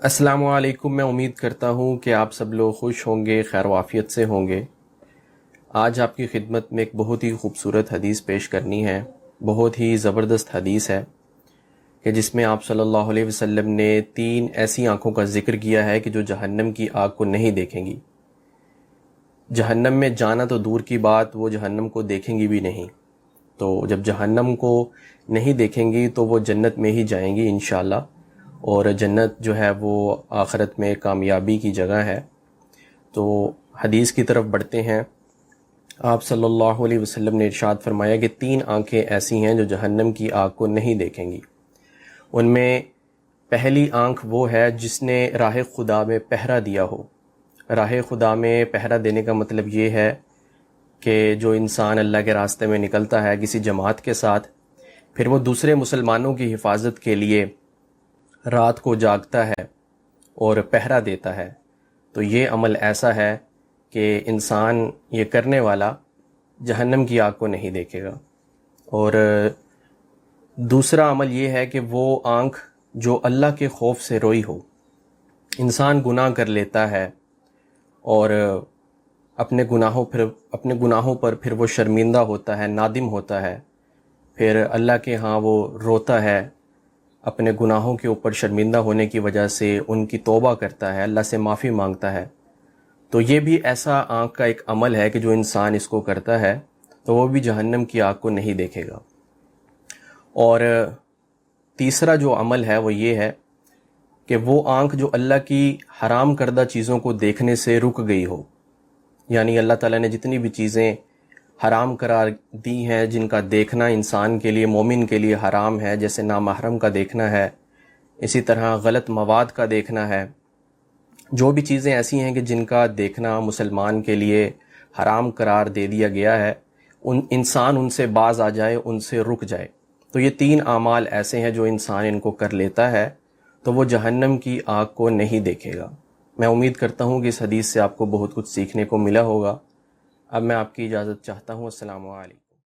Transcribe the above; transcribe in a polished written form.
السلام علیکم۔ میں امید کرتا ہوں کہ آپ سب لوگ خوش ہوں گے، خیر و عافیت سے ہوں گے۔ آج آپ کی خدمت میں ایک بہت ہی خوبصورت حدیث پیش کرنی ہے، بہت ہی زبردست حدیث ہے کہ جس میں آپ صلی اللہ علیہ وسلم نے 3 ایسی آنکھوں کا ذکر کیا ہے کہ جو جہنم کی آگ کو نہیں دیکھیں گی۔ جہنم میں جانا تو دور کی بات، وہ جہنم کو دیکھیں گی بھی نہیں۔ تو جب جہنم کو نہیں دیکھیں گی تو وہ جنت میں ہی جائیں گی انشاءاللہ، اور جنت جو ہے وہ آخرت میں کامیابی کی جگہ ہے۔ تو حدیث کی طرف بڑھتے ہیں۔ آپ صلی اللہ علیہ وسلم نے ارشاد فرمایا کہ 3 آنکھیں ایسی ہیں جو جہنم کی آگ کو نہیں دیکھیں گی۔ ان میں پہلی آنکھ وہ ہے جس نے راہ خدا میں پہرا دیا ہو۔ راہ خدا میں پہرا دینے کا مطلب یہ ہے کہ جو انسان اللہ کے راستے میں نکلتا ہے کسی جماعت کے ساتھ، پھر وہ دوسرے مسلمانوں کی حفاظت کے لیے رات کو جاگتا ہے اور پہرا دیتا ہے، تو یہ عمل ایسا ہے کہ انسان یہ کرنے والا جہنم کی آگ کو نہیں دیکھے گا۔ اور دوسرا عمل یہ ہے کہ وہ آنکھ جو اللہ کے خوف سے روئی ہو۔ انسان گناہ کر لیتا ہے اور اپنے گناہوں پر پھر وہ شرمندہ ہوتا ہے، نادم ہوتا ہے، پھر اللہ کے ہاں وہ روتا ہے، اپنے گناہوں کے اوپر شرمندہ ہونے کی وجہ سے ان کی توبہ کرتا ہے، اللہ سے معافی مانگتا ہے۔ تو یہ بھی ایسا آنکھ کا ایک عمل ہے کہ جو انسان اس کو کرتا ہے تو وہ بھی جہنم کی آگ کو نہیں دیکھے گا۔ اور تیسرا جو عمل ہے وہ یہ ہے کہ وہ آنکھ جو اللہ کی حرام کردہ چیزوں کو دیکھنے سے رک گئی ہو، یعنی اللہ تعالیٰ نے جتنی بھی چیزیں حرام قرار دی ہیں جن کا دیکھنا انسان کے لیے، مومن کے لیے حرام ہے، جیسے نامحرم کا دیکھنا ہے، اسی طرح غلط مواد کا دیکھنا ہے، جو بھی چیزیں ایسی ہیں کہ جن کا دیکھنا مسلمان کے لیے حرام قرار دے دیا گیا ہے، انسان ان سے باز آ جائے، ان سے رک جائے۔ تو یہ 3 اعمال ایسے ہیں جو انسان ان کو کر لیتا ہے تو وہ جہنم کی آگ کو نہیں دیکھے گا۔ میں امید کرتا ہوں کہ اس حدیث سے آپ کو بہت کچھ سیکھنے کو ملا ہوگا۔ اب میں آپ کی اجازت چاہتا ہوں۔ السلام علیکم۔